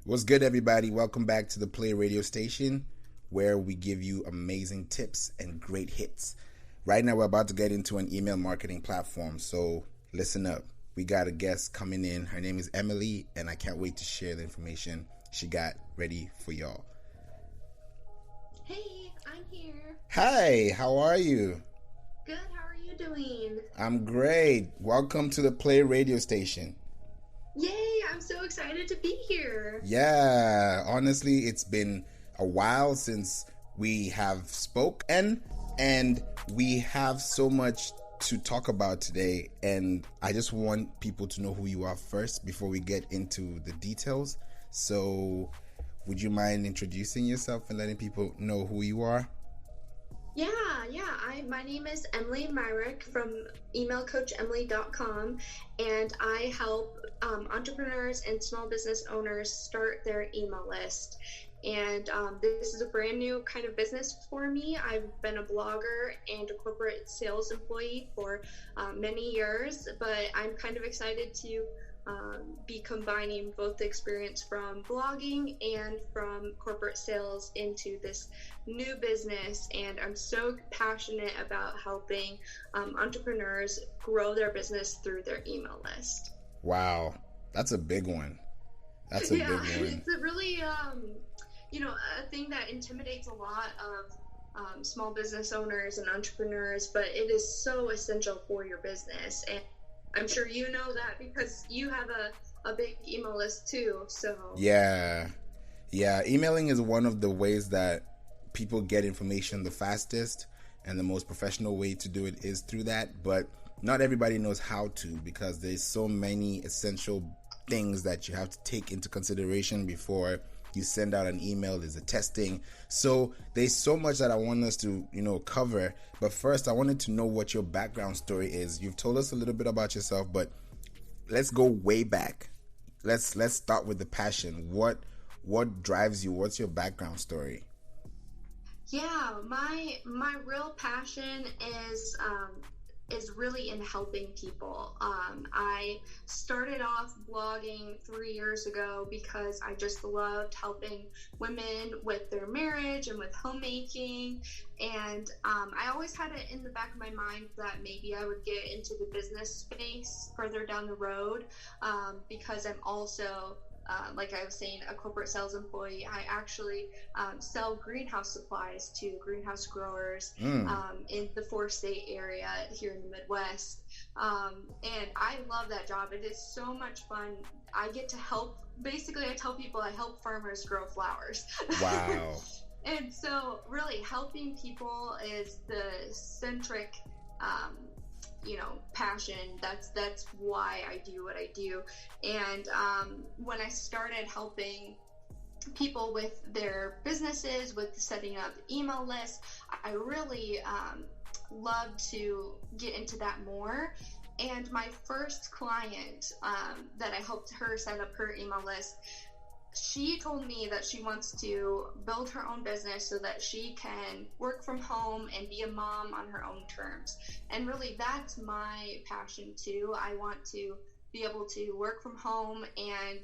What's good, everybody? Welcome back to the Play Radio Station, where we give you amazing tips and great hits. Right now, we're about to get into an email marketing platform, so listen up. We got a guest coming in. Her name is Emily, and I can't wait to share the information she got ready for y'all. Hey, I'm here. Hi, how are you? Good, how are you doing? I'm great. Welcome to the Play Radio Station. Yay, I'm so excited to be here. Yeah, honestly, it's been a while since we have spoken, and we have so much to talk about today, and I just want people to know who you are first before we get into the details. So would you mind introducing yourself and letting people know who you are? Yeah. My name is Emily Myrick from emailcoachemily.com, and I help entrepreneurs and small business owners start their email list. And this is a brand new kind of business for me. I've been a blogger and a corporate sales employee for many years, but I'm kind of excited to be combining both the experience from blogging and from corporate sales into this new business. And I'm so passionate about helping entrepreneurs grow their business through their email list. Wow, that's a big one. That's a big one. It's a really, a thing that intimidates a lot of small business owners and entrepreneurs, but it is so essential for your business. And I'm sure you know that because you have a big email list too. So Yeah. Emailing is one of the ways that people get information the fastest, and the most professional way to do it is through that. But not everybody knows how to, because there's so many essential things that you have to take into consideration before you send out an email. There's a testing. So there's so much that I want us to, cover. But first, I wanted to know what your background story is. You've told us a little bit about yourself, but let's go way back. Let's start with the passion. What drives you? What's your background story? Yeah, my real passion is really in helping people. I started off blogging 3 years ago because I just loved helping women with their marriage and with homemaking. And I always had it in the back of my mind that maybe I would get into the business space further down the road, because I'm also like I was saying, a corporate sales employee. I actually sell greenhouse supplies to greenhouse growers in the 4-state area here in the Midwest. And I love that job. It is so much fun. I get to help. Basically, I tell people I help farmers grow flowers. Wow. And so really helping people is the centric passion. That's why I do what I do. And when I started helping people with their businesses, with setting up email lists, I really love to get into that more. And my first client that I helped her set up her email list, she told me that she wants to build her own business so that she can work from home and be a mom on her own terms. And really, that's my passion too. I want to be able to work from home and,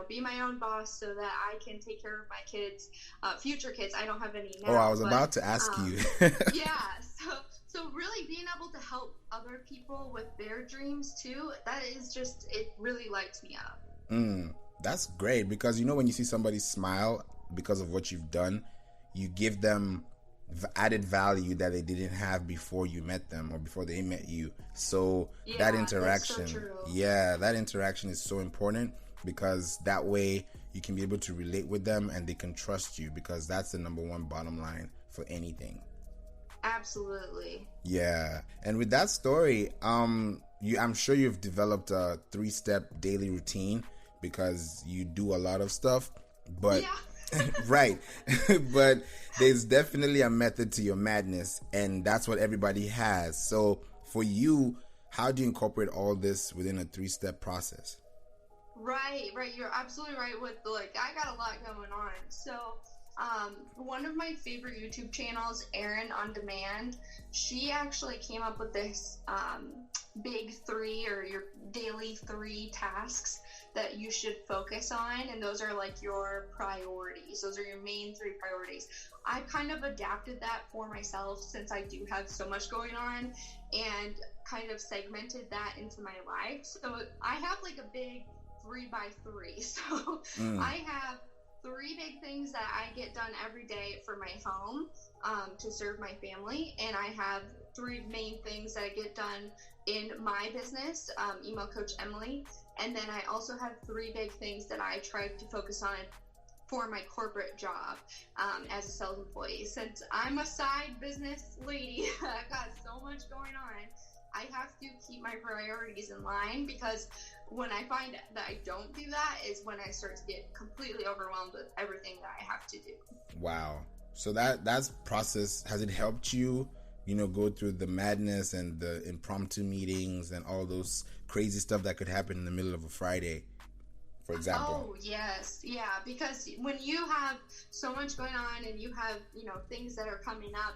be my own boss so that I can take care of my kids, future kids. I don't have any now. Oh, I was about to ask you. Yeah. So really being able to help other people with their dreams too, that is just, it really lights me up. That's great, because when you see somebody smile because of what you've done, you give them added value that they didn't have before you met them or before they met you. So that interaction, that interaction is so important, because that way you can be able to relate with them and they can trust you, because that's the number one bottom line for anything. Absolutely. Yeah. And with that story, I'm sure you've developed a 3-step daily routine, because you do a lot of stuff, but right. But there's definitely a method to your madness, and that's what everybody has. So for you, how do you incorporate all this within a 3-step process? Right. You're absolutely right with I got a lot going on. So one of my favorite YouTube channels, Erin on Demand, she actually came up with this big 3, or your daily 3 tasks that you should focus on, and those are like your priorities. Those are your main 3 priorities. I've kind of adapted that for myself since I do have so much going on, and kind of segmented that into my life. So I have like a big 3x3. So I have 3 big things that I get done every day for my home, to serve my family, and I have 3 main things that I get done in my business, Email Coach Emily, and then I also have 3 big things that I try to focus on for my corporate job, as a sales employee. Since I'm a side business lady, I've got so much going on, I have to keep my priorities in line, because when I find that I don't do that is when I start to get completely overwhelmed with everything that I have to do. Wow. So that's process, has it helped you, go through the madness and the impromptu meetings and all those crazy stuff that could happen in the middle of a Friday, for example? Oh, yes. Yeah, because when you have so much going on and you have, things that are coming up,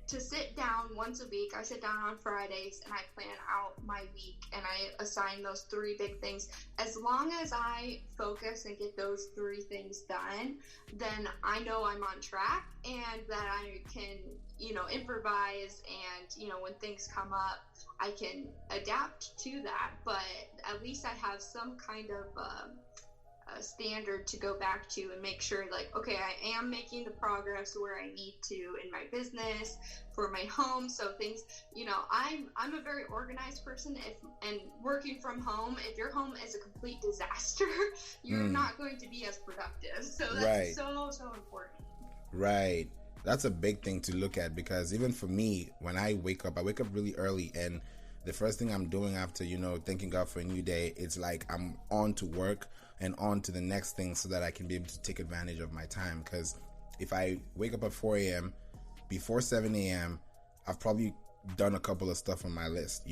to sit down once a week, I sit down on Fridays and I plan out my week and I assign those 3 big things. As long as I focus and get those 3 things done, then I know I'm on track and that I can, improvise, and, when things come up, I can adapt to that. But at least I have some kind of a standard to go back to and make sure, like, okay, I am making the progress where I need to in my business, for my home. So things, I'm a very organized person, and working from home, if your home is a complete disaster, you're not going to be as productive. So that's so important. Right. That's a big thing to look at, because even for me, when I wake up really early, and the first thing I'm doing after, thanking God for a new day, it's like I'm on to work and on to the next thing, so that I can be able to take advantage of my time. Because if I wake up at 4 a.m., before 7 a.m., I've probably done a couple of stuff on my list,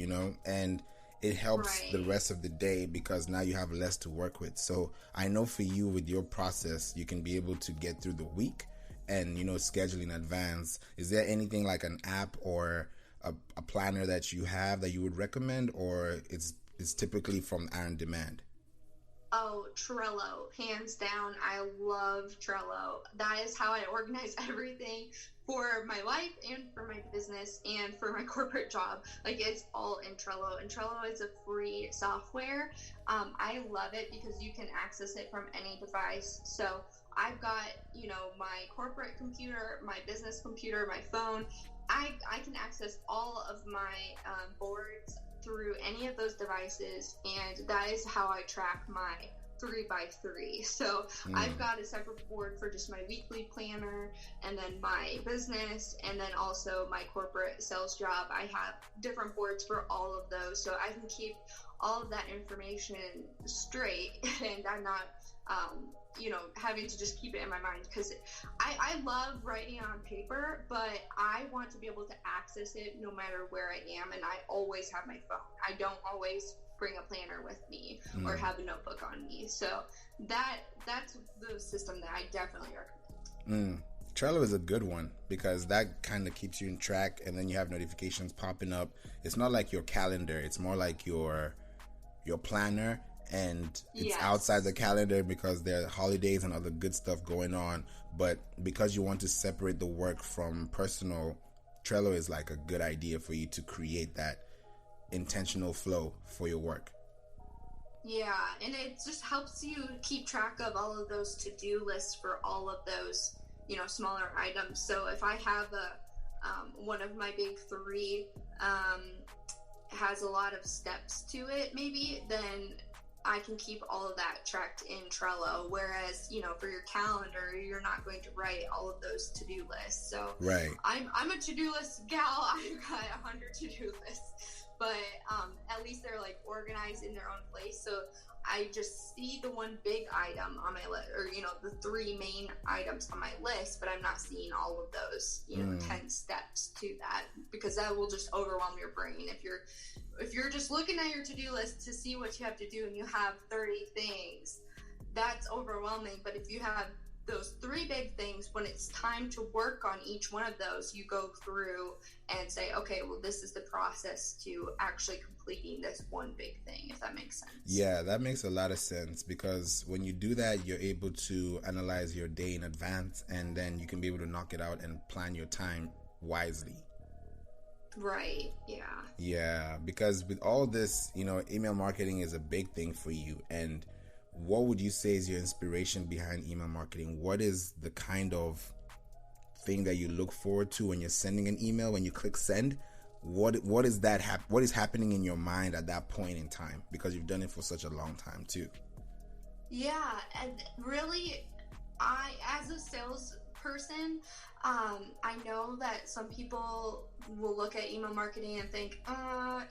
and it helps the rest of the day, because now you have less to work with. So I know for you, with your process, you can be able to get through the week and, schedule in advance. Is there anything like an app or a planner that you have that you would recommend, or it's typically from on demand? Oh, Trello, hands down. I love Trello. That is how I organize everything for my life and for my business and for my corporate job. Like, it's all in Trello, and Trello is a free software. I love it because you can access it from any device. So I've got, my corporate computer, my business computer, my phone. I can access all of my boards through any of those devices, and that is how I track my 3x3. So I've got a separate board for just my weekly planner, and then my business, and then also my corporate sales job. I have different boards for all of those, so I can keep all of that information straight, and I'm not having to just keep it in my mind, because I love writing on paper, but I want to be able to access it no matter where I am, and I always have my phone. I don't always bring a planner with me or have a notebook on me. So that's the system that I definitely recommend. Trello is a good one, because that kind of keeps you in track, and then you have notifications popping up. It's not like your calendar, it's more like your planner, and it's outside the calendar because there are holidays and other good stuff going on. But because you want to separate the work from personal, Trello is like a good idea for you to create that intentional flow for your work. Yeah, and it just helps you keep track of all of those to-do lists for all of those, smaller items. So if I have one of my big 3 has a lot of steps to it, maybe, then I can keep all of that tracked in Trello. Whereas, for your calendar, you're not going to write all of those to-do lists. So I'm a to-do list gal. I've got 100 to-do lists, but at least they're like organized in their own place. So I just see the one big item on my list, or the 3 main items on my list, but I'm not seeing all of those 10 steps to that, because that will just overwhelm your brain. If you're just looking at your to-do list to see what you have to do and you have 30 things, that's overwhelming. But if you have those three big things, when it's time to work on each one of those, you go through and say, okay, well, this is the process to actually completing this one big thing, if that makes sense. Yeah, that makes a lot of sense, because when you do that, you're able to analyze your day in advance, and then you can be able to knock it out and plan your time wisely. Right. Yeah. Yeah, because with all this, email marketing is a big thing for you. And what would you say is your inspiration behind email marketing? What is the kind of thing that you look forward to when you're sending an email? When you click send, what is that? What is happening in your mind at that point in time? Because you've done it for such a long time too. Yeah, and really, as a salesperson, I know that some people will look at email marketing and think,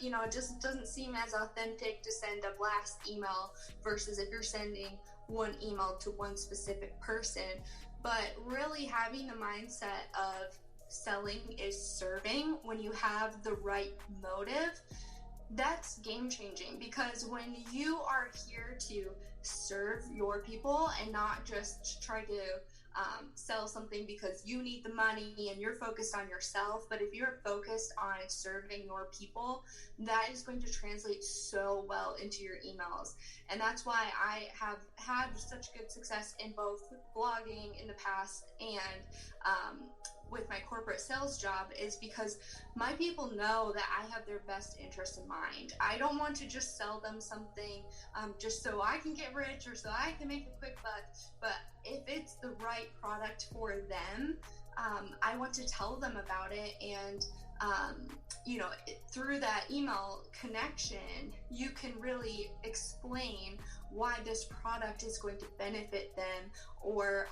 it just doesn't seem as authentic to send a blast email versus if you're sending one email to one specific person. But really having the mindset of selling is serving, when you have the right motive, that's game changing, because when you are here to serve your people and not just try to sell something because you need the money and you're focused on yourself, but if you're focused on serving your people, that is going to translate so well into your emails. And that's why I have had such good success in both blogging in the past and with my corporate sales job, is because my people know that I have their best interest in mind. I don't want to just sell them something just so I can get rich or so I can make a quick buck. But if it's the right product for them, I want to tell them about it. And through that email connection, you can really explain why this product is going to benefit them, or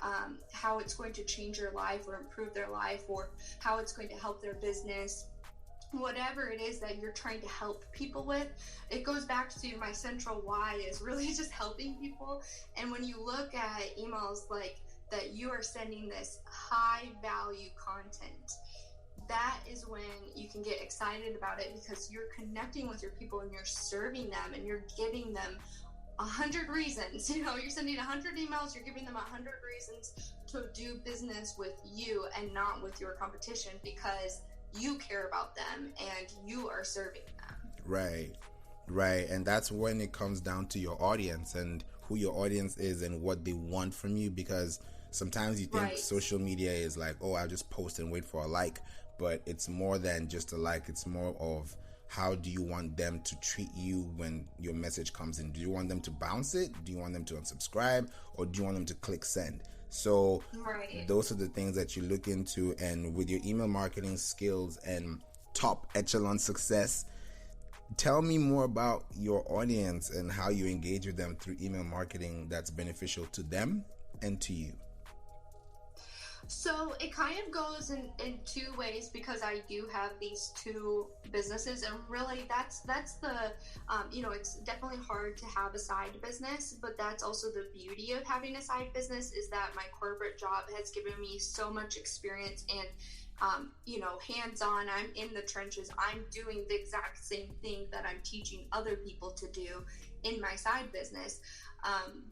how it's going to change their life or improve their life, or how it's going to help their business. Whatever it is that you're trying to help people with, it goes back to my central why is really just helping people. And when you look at emails like that, you are sending this high value content, that is when you can get excited about it, because you're connecting with your people and you're serving them and you're giving them 100 reasons. You're sending 100 emails, you're giving them 100 reasons to do business with you and not with your competition, because you care about them and you are serving them. Right. And that's when it comes down to your audience and who your audience is and what they want from you, because sometimes you think social media is like, oh, I'll just post and wait for a like, but it's more than just a like. It's more of, how do you want them to treat you when your message comes in? Do you want them to bounce it? Do you want them to unsubscribe? Or do you want them to click send? So those are the things that you look into. And with your email marketing skills and top echelon success, tell me more about your audience and how you engage with them through email marketing that's beneficial to them and to you. So it kind of goes in two ways, because I do have these two businesses, and really that's the it's definitely hard to have a side business, but that's also the beauty of having a side business, is that my corporate job has given me so much experience and hands-on. I'm in the trenches. I'm doing the exact same thing that I'm teaching other people to do in my side business.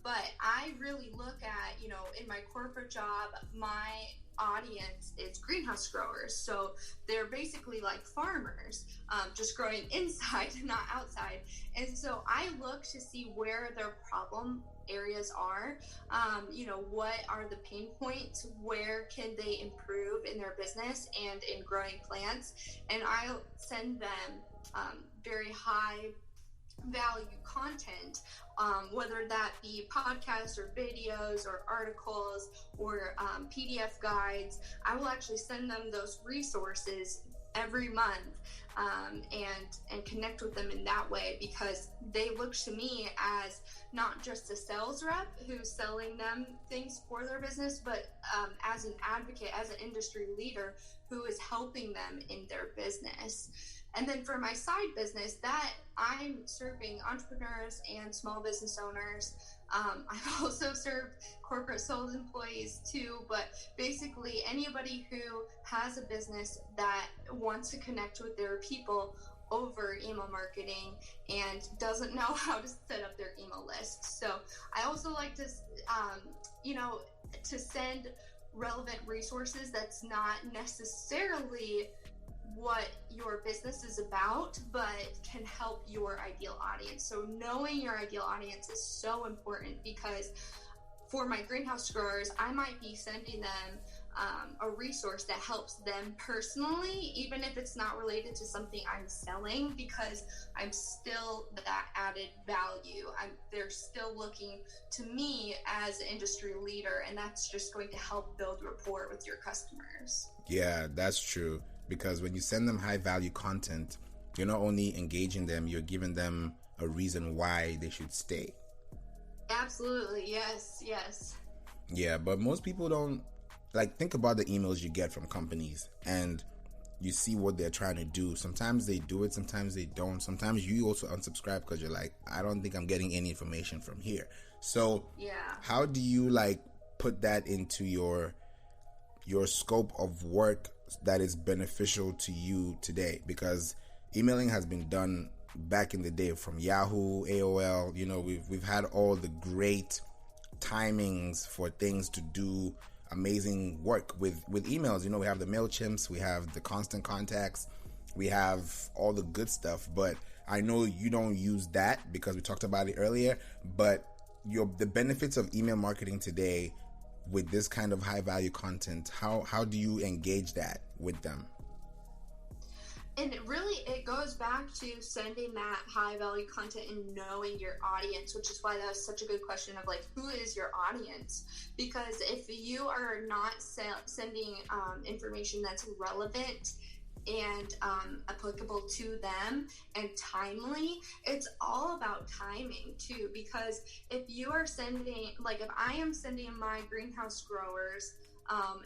But I really look at, in my corporate job, my audience is greenhouse growers. So they're basically like farmers, just growing inside, not outside. And so I look to see where their problem areas are, what are the pain points, where can they improve in their business and in growing plants. And I'll send them very high value content, whether that be podcasts or videos or articles or PDF guides. I will actually send them those resources every month, and connect with them in that way, because they look to me as not just a sales rep who's selling them things for their business, but as an advocate, as an industry leader who is helping them in their business. And then for my side business, that I'm serving entrepreneurs and small business owners. I've also served corporate sales employees too, but basically anybody who has a business that wants to connect with their people over email marketing and doesn't know how to set up their email list. So I also like to, to send relevant resources that's not necessarily what your business is about, but can help your ideal audience. So knowing your ideal audience is so important, because for my greenhouse growers, I might be sending them a resource that helps them personally, even if it's not related to something I'm selling, because I'm still that added value. They're still looking to me as an industry leader, and that's just going to help build rapport with your customers. Yeah, that's true. Because when you send them high value content, you're not only engaging them, you're giving them a reason why they should stay. Absolutely. Yes. Yeah, but most people don't, like, think about the emails you get from companies and you see what they're trying to do. Sometimes they do it, sometimes they don't. Sometimes you also unsubscribe because you're like, I don't think I'm getting any information from here. So how do you put that into your scope of work that is beneficial to you today? Because emailing has been done back in the day from Yahoo, AOL. We've had all the great timings for things to do amazing work with emails. We have the MailChimps, we have the Constant Contacts, we have all the good stuff. But I know you don't use that because we talked about it earlier. But the benefits of email marketing today with this kind of high value content, how do you engage that with them? And it goes back to sending that high value content and knowing your audience, which is why that's such a good question of who is your audience? Because if you are not sending information that's relevant and applicable to them and timely, it's all about timing too. Because if you are sending, if I am sending my greenhouse growers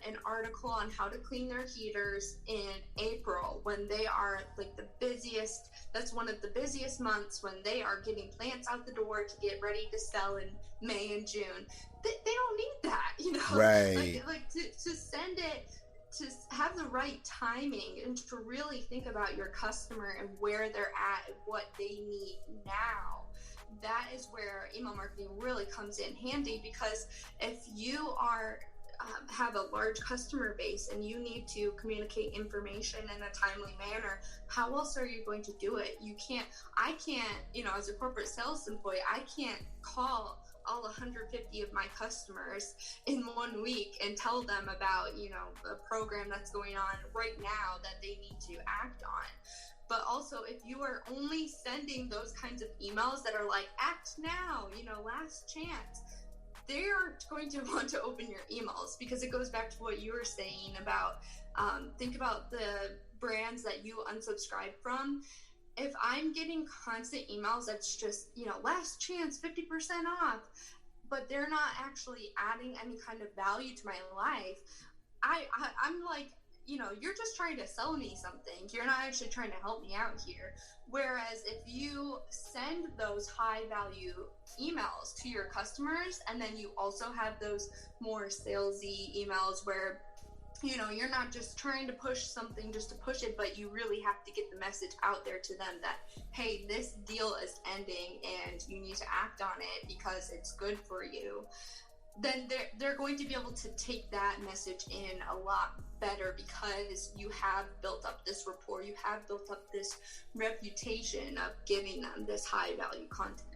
an article on how to clean their heaters in April, when they are the busiest, that's one of the busiest months when they are getting plants out the door to get ready to sell in May and June, they don't need that, Right. To send it, to have the right timing and to really think about your customer and where they're at and what they need now. That is where email marketing really comes in handy, because if you are have a large customer base and you need to communicate information in a timely manner, how else are you going to do it? I can't, as a corporate sales employee, I can't call all 150 of my customers in 1 week and tell them about, a program that's going on right now that they need to act on. But also, if you are only sending those kinds of emails that are act now, last chance, they aren't going to want to open your emails, because it goes back to what you were saying about, think about the brands that you unsubscribe from. If I'm getting constant emails that's just, last chance, 50% off, but they're not actually adding any kind of value to my life, I'm like, you're just trying to sell me something. You're not actually trying to help me out here. Whereas if you send those high value emails to your customers, and then you also have those more salesy emails where, you're not just trying to push something just to push it, but you really have to get the message out there to them that, hey, this deal is ending and you need to act on it because it's good for you, then they're going to be able to take that message in a lot better, because you have built up this rapport, you have built up this reputation of giving them this high value content.